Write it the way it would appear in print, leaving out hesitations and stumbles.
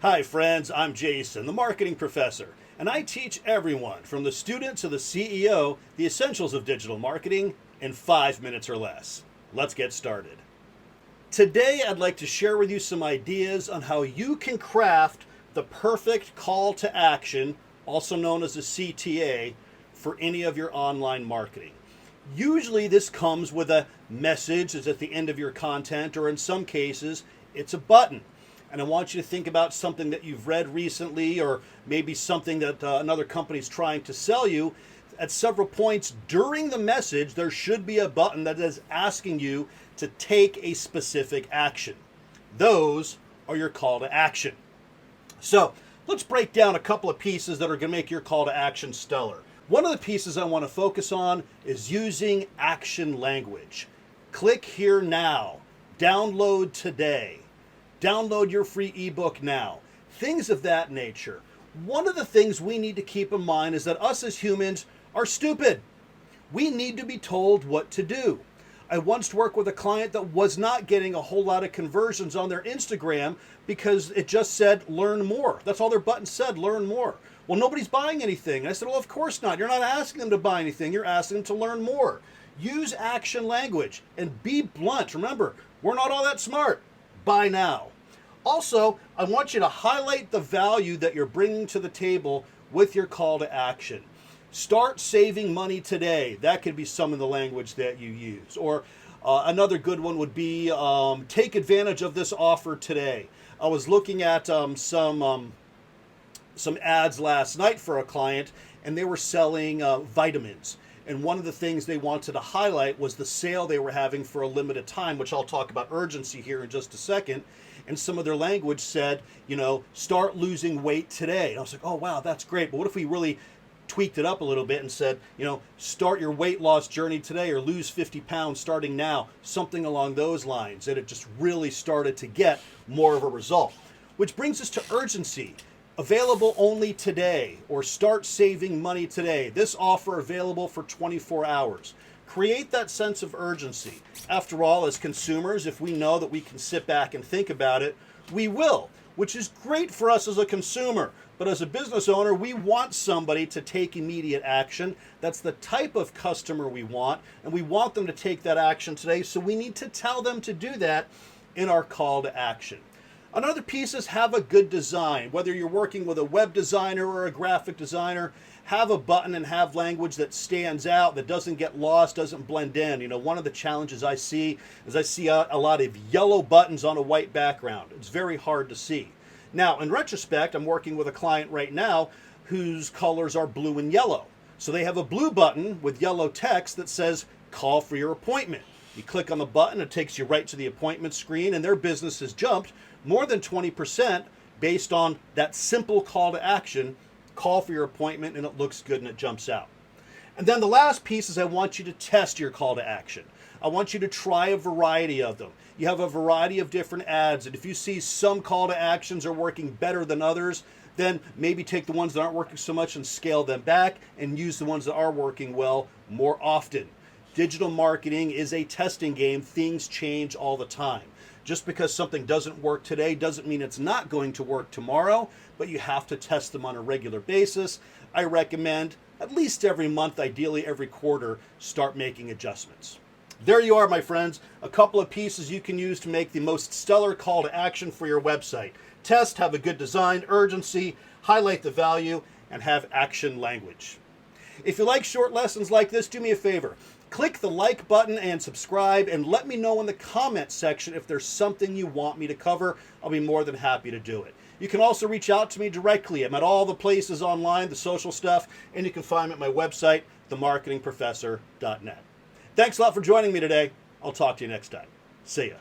Hi friends, I'm Jason, the marketing professor, and I teach everyone from the student to the CEO the essentials of digital marketing in 5 minutes or less. Let's get started. Today I'd like to share with you some ideas on how you can craft the perfect call to action, also known as a CTA, for any of your online marketing. Usually this comes with a message that's at the end of your content, or in some cases it's a button. And I want you to think about something that you've read recently, or maybe something that another company is trying to sell you. At several points during the message, there should be a button that is asking you to take a specific action. Those are your call to action. So let's break down a couple of pieces that are going to make your call to action stellar. One of the pieces I want to focus on is using action language. Click here now. Download today. Download your free ebook now. Things of that nature. One of the things we need to keep in mind is that us as humans are stupid. We need to be told what to do. I once worked with a client that was not getting a whole lot of conversions on their Instagram because it just said learn more. That's all their button said, learn more. Well, nobody's buying anything. And I said, well, of course not. You're not asking them to buy anything. You're asking them to learn more. Use action language and be blunt. Remember, we're not all that smart. Buy now. Also, I want you to highlight the value that you're bringing to the table with your call to action. Start saving money today. That could be some of the language that you use. Or another good one would be take advantage of this offer today. I was looking at some ads last night for a client, and they were selling vitamins. And one of the things they wanted to highlight was the sale they were having for a limited time, which I'll talk about urgency here in just a second. And some of their language said, start losing weight today. And I was like, oh, wow, that's great. But what if we really tweaked it up a little bit and said, start your weight loss journey today, or lose 50 pounds starting now, something along those lines. And it just really started to get more of a result. Which brings us to urgency. Available only today, or start saving money today. This offer available for 24 hours. Create that sense of urgency. After all, as consumers, if we know that we can sit back and think about it, we will, which is great for us as a consumer. But as a business owner, we want somebody to take immediate action. That's the type of customer we want, and we want them to take that action today, so we need to tell them to do that in our call to action. Another piece is have a good design. Whether you're working with a web designer or a graphic designer, have a button and have language that stands out, that doesn't get lost, doesn't blend in. One of the challenges I see is a lot of yellow buttons on a white background. It's very hard to see. Now, in retrospect, I'm working with a client right now whose colors are blue and yellow. So they have a blue button with yellow text that says, call for your appointment. You click on the button, it takes you right to the appointment screen, and their business has jumped more than 20% based on that simple call to action, call for your appointment, and it looks good and it jumps out. And then the last piece is I want you to test your call to action. I want you to try a variety of them. You have a variety of different ads, and if you see some call to actions are working better than others, then maybe take the ones that aren't working so much and scale them back and use the ones that are working well more often. Digital marketing is a testing game. Things change all the time. Just because something doesn't work today doesn't mean it's not going to work tomorrow, but you have to test them on a regular basis. I recommend at least every month, ideally every quarter, start making adjustments. There you are, my friends, a couple of pieces you can use to make the most stellar call to action for your website. Test, have a good design, urgency, highlight the value, and have action language. If you like short lessons like this, do me a favor. Click the like button and subscribe, and let me know in the comment section if there's something you want me to cover. I'll be more than happy to do it. You can also reach out to me directly. I'm at all the places online, the social stuff, and you can find me at my website, themarketingprofessor.net. Thanks a lot for joining me today. I'll talk to you next time. See ya.